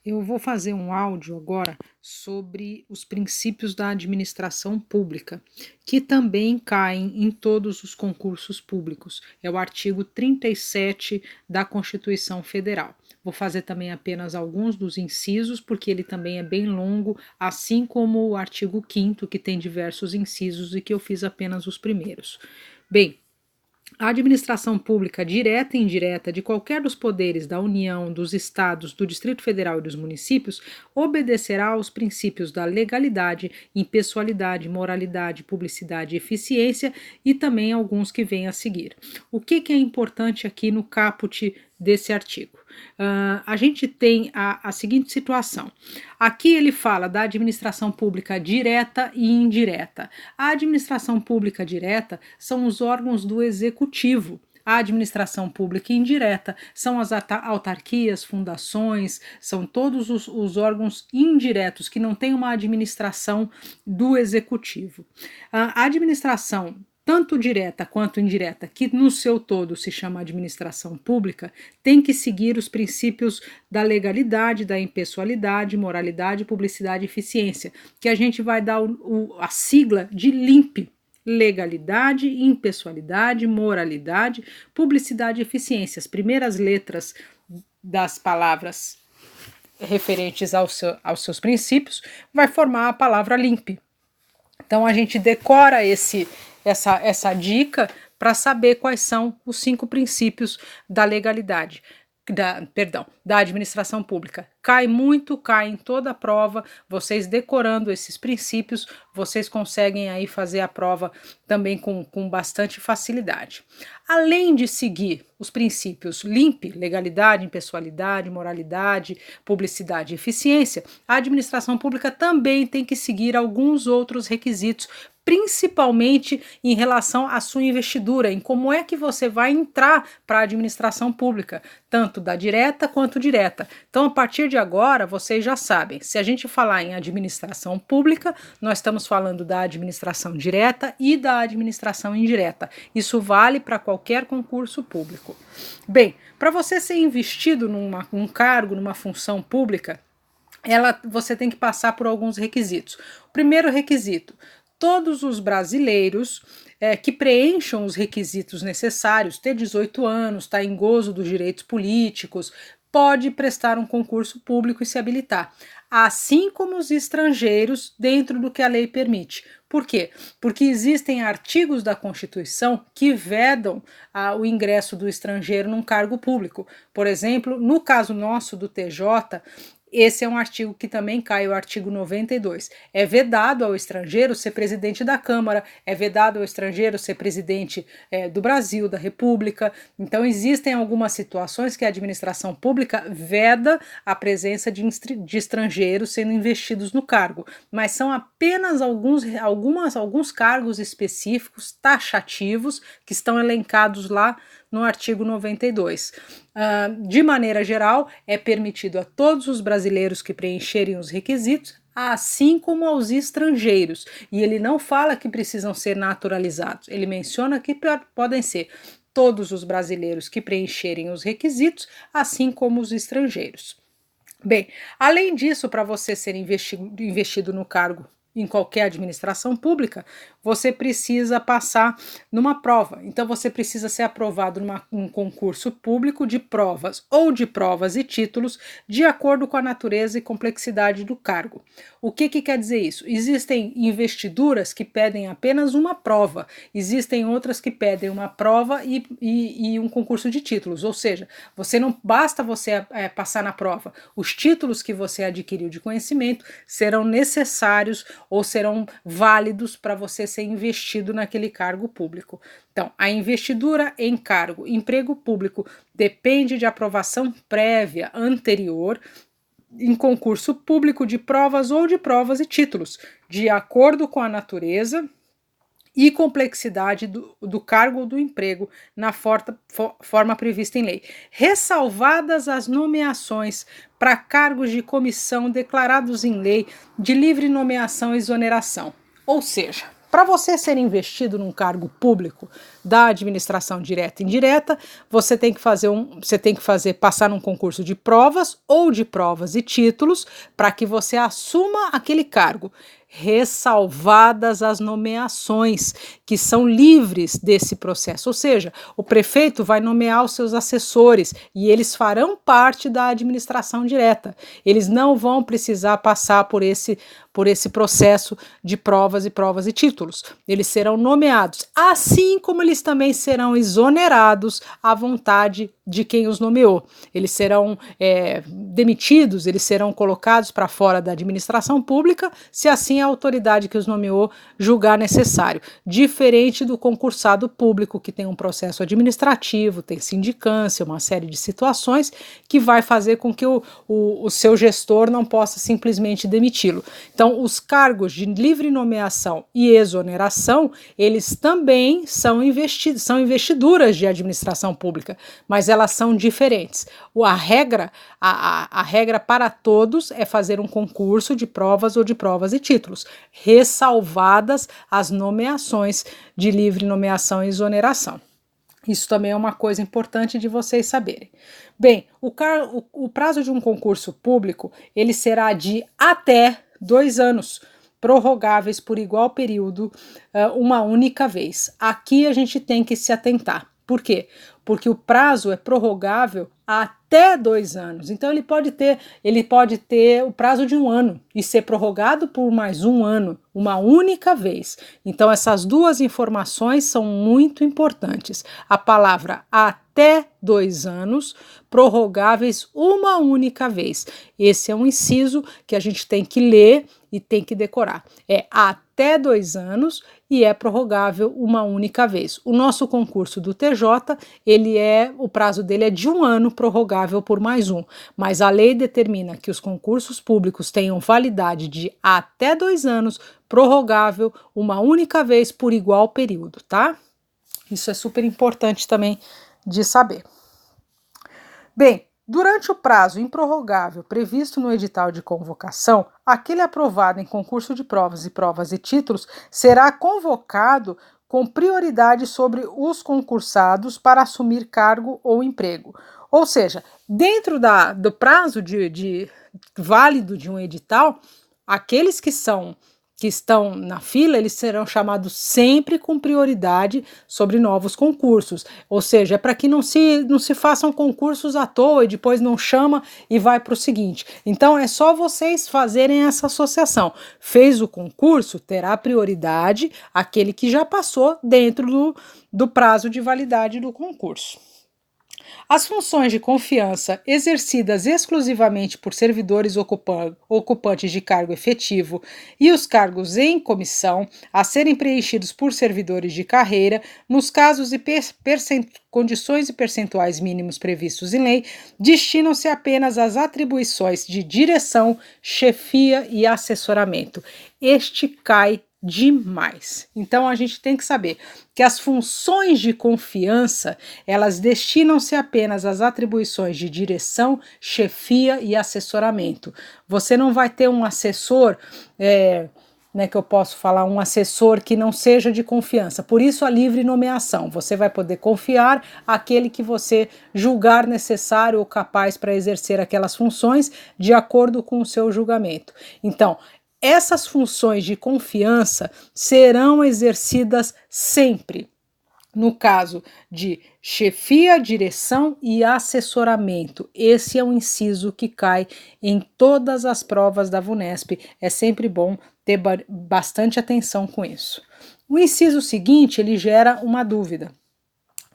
Eu vou fazer um áudio agora sobre os princípios da administração pública, que também caem em todos os concursos públicos. É o artigo 37 da Constituição Federal. Vou fazer também apenas alguns dos incisos, porque ele também é bem longo, assim como o artigo 5º, que tem diversos incisos e que eu fiz apenas os primeiros. Bem, a administração pública direta e indireta de qualquer dos poderes da União, dos Estados, do Distrito Federal e dos municípios obedecerá aos princípios da legalidade, impessoalidade, moralidade, publicidade e eficiência e também alguns que vêm a seguir. O que é importante aqui no caput desse artigo? A gente tem a seguinte situação. Aqui ele fala da administração pública direta e indireta. A administração pública direta são os órgãos do executivo. A administração pública indireta são as autarquias, fundações, são todos os órgãos indiretos que não têm uma administração do executivo. A administração tanto direta quanto indireta, que no seu todo se chama administração pública, tem que seguir os princípios da legalidade, da impessoalidade, moralidade, publicidade e eficiência, que a gente vai dar a sigla de LIMP: legalidade, impessoalidade, moralidade, publicidade e eficiência. As primeiras letras das palavras referentes aos seus princípios vai formar a palavra LIMP. Então a gente decora essa dica para saber quais são os 5 princípios da legalidade, da administração pública. Cai em toda a prova. Vocês decorando esses princípios, vocês conseguem aí fazer a prova também com bastante facilidade. Além de seguir os princípios LIMP, legalidade, impessoalidade, moralidade, publicidade e eficiência, a administração pública também tem que seguir alguns outros requisitos, principalmente em relação à sua investidura, em como é que você vai entrar para a administração pública, tanto da direta quanto direta. Então, a partir de agora, vocês já sabem, se a gente falar em administração pública, nós estamos falando da administração direta e da administração indireta. Isso vale para qualquer concurso público. Bem, para você ser investido num cargo, numa função pública, você tem que passar por alguns requisitos. O primeiro requisito: todos os brasileiros que preencham os requisitos necessários, ter 18 anos, estar em gozo dos direitos políticos, pode prestar um concurso público e se habilitar, assim como os estrangeiros, dentro do que a lei permite. Por quê? Porque existem artigos da Constituição que vedam o ingresso do estrangeiro num cargo público. Por exemplo, no caso nosso do TJ, esse é um artigo que também cai, o artigo 92. É vedado ao estrangeiro ser presidente da Câmara, é vedado ao estrangeiro ser presidente do Brasil, da República. Então, existem algumas situações que a administração pública veda a presença de estrangeiros sendo investidos no cargo, mas são apenas alguns cargos específicos, taxativos, que estão elencados lá no artigo 92. De maneira geral, é permitido a todos os brasileiros que preencherem os requisitos, assim como aos estrangeiros. E ele não fala que precisam ser naturalizados, ele menciona que podem ser todos os brasileiros que preencherem os requisitos, assim como os estrangeiros. Bem, além disso, para você ser investido no cargo em qualquer administração pública, você precisa passar numa prova. Então, você precisa ser aprovado num concurso público de provas ou de provas e títulos de acordo com a natureza e complexidade do cargo. O que quer dizer isso? Existem investiduras que pedem apenas uma prova, existem outras que pedem uma prova e um concurso de títulos, ou seja, não basta você passar na prova, os títulos que você adquiriu de conhecimento serão necessários ou serão válidos para você ser investido naquele cargo público. Então, a investidura em cargo, emprego público, depende de aprovação prévia anterior em concurso público de provas ou de provas e títulos, de acordo com a natureza e complexidade do cargo ou do emprego na forma prevista em lei, ressalvadas as nomeações para cargos de comissão declarados em lei de livre nomeação e exoneração. Ou seja, Para você ser investido num cargo público da administração direta e indireta, você tem que passar num concurso de provas ou de provas e títulos para que você assuma aquele cargo, ressalvadas as nomeações que são livres desse processo. Ou seja, o prefeito vai nomear os seus assessores e eles farão parte da administração direta. Eles não vão precisar passar por esse processo de provas e títulos. Eles serão nomeados, assim como eles também serão exonerados à vontade de quem os nomeou. Eles serão demitidos, eles serão colocados para fora da administração pública, se assim a autoridade que os nomeou julgar necessário. Diferente do concursado público, que tem um processo administrativo, tem sindicância, uma série de situações que vai fazer com que o seu gestor não possa simplesmente demiti-lo. Então, os cargos de livre nomeação e exoneração, eles também são investiduras de administração pública, mas elas são diferentes. A regra para todos é fazer um concurso de provas ou de provas e títulos, ressalvadas as nomeações de livre nomeação e exoneração. Isso também é uma coisa importante de vocês saberem. Bem, o prazo de um concurso público, ele será de até 2 anos, prorrogáveis por igual período, uma única vez. Aqui a gente tem que se atentar. Por quê? Porque o prazo é prorrogável até 2 anos. Então ele pode ter o prazo de 1 ano e ser prorrogado por mais 1 ano, uma única vez. Então essas duas informações são muito importantes. A palavra até 2 anos, prorrogáveis uma única vez. Esse é um inciso que a gente tem que ler e tem que decorar. É até 2 anos e é prorrogável uma única vez. O nosso concurso do TJ, o prazo dele é de 1 ano, prorrogável por mais 1. Mas a lei determina que os concursos públicos tenham validade de até 2 anos, prorrogável uma única vez por igual período, tá? Isso é super importante também de saber. Bem, durante o prazo improrrogável previsto no edital de convocação, aquele aprovado em concurso de provas e títulos será convocado com prioridade sobre os concursados para assumir cargo ou emprego. Ou seja, dentro do prazo válido de um edital, aqueles que estão na fila, eles serão chamados sempre com prioridade sobre novos concursos. Ou seja, é para que não se façam concursos à toa e depois não chama e vai para o seguinte. Então, é só vocês fazerem essa associação. Fez o concurso, terá prioridade aquele que já passou dentro do prazo de validade do concurso. As funções de confiança exercidas exclusivamente por servidores ocupantes de cargo efetivo e os cargos em comissão a serem preenchidos por servidores de carreira, nos casos e condições e percentuais mínimos previstos em lei, destinam-se apenas às atribuições de direção, chefia e assessoramento. Este cai demais. Então a gente tem que saber que as funções de confiança, elas destinam-se apenas às atribuições de direção, chefia e assessoramento. Você não vai ter um assessor, um assessor que não seja de confiança. Por isso a livre nomeação. Você vai poder confiar àquele que você julgar necessário ou capaz para exercer aquelas funções de acordo com o seu julgamento. Então, essas funções de confiança serão exercidas sempre. No caso de chefia, direção e assessoramento. Esse é um inciso que cai em todas as provas da VUNESP. É sempre bom ter bastante atenção com isso. O inciso seguinte, ele gera uma dúvida.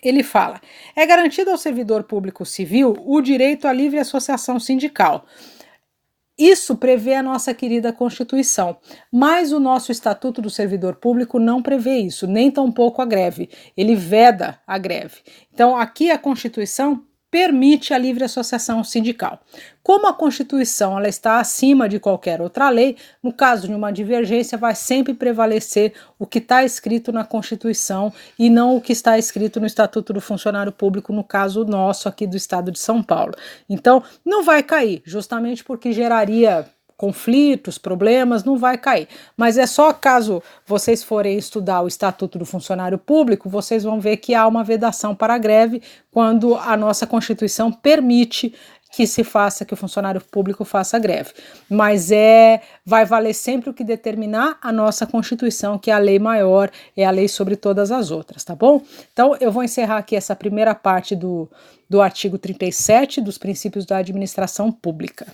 Ele fala: é garantido ao servidor público civil o direito à livre associação sindical. Isso prevê a nossa querida Constituição, mas o nosso Estatuto do Servidor Público não prevê isso, nem tampouco a greve. Ele veda a greve. Então, aqui a Constituição permite a livre associação sindical. Como a Constituição ela está acima de qualquer outra lei, no caso de uma divergência vai sempre prevalecer o que está escrito na Constituição e não o que está escrito no Estatuto do Funcionário Público, no caso nosso aqui do Estado de São Paulo. Então, não vai cair, justamente porque geraria conflitos, problemas, não vai cair. Mas é só caso vocês forem estudar o Estatuto do Funcionário Público, vocês vão ver que há uma vedação para a greve quando a nossa Constituição permite que o funcionário público faça greve. Mas vai valer sempre o que determinar a nossa Constituição, que é a lei maior, é a lei sobre todas as outras, tá bom? Então, eu vou encerrar aqui essa primeira parte do artigo 37 dos princípios da administração pública.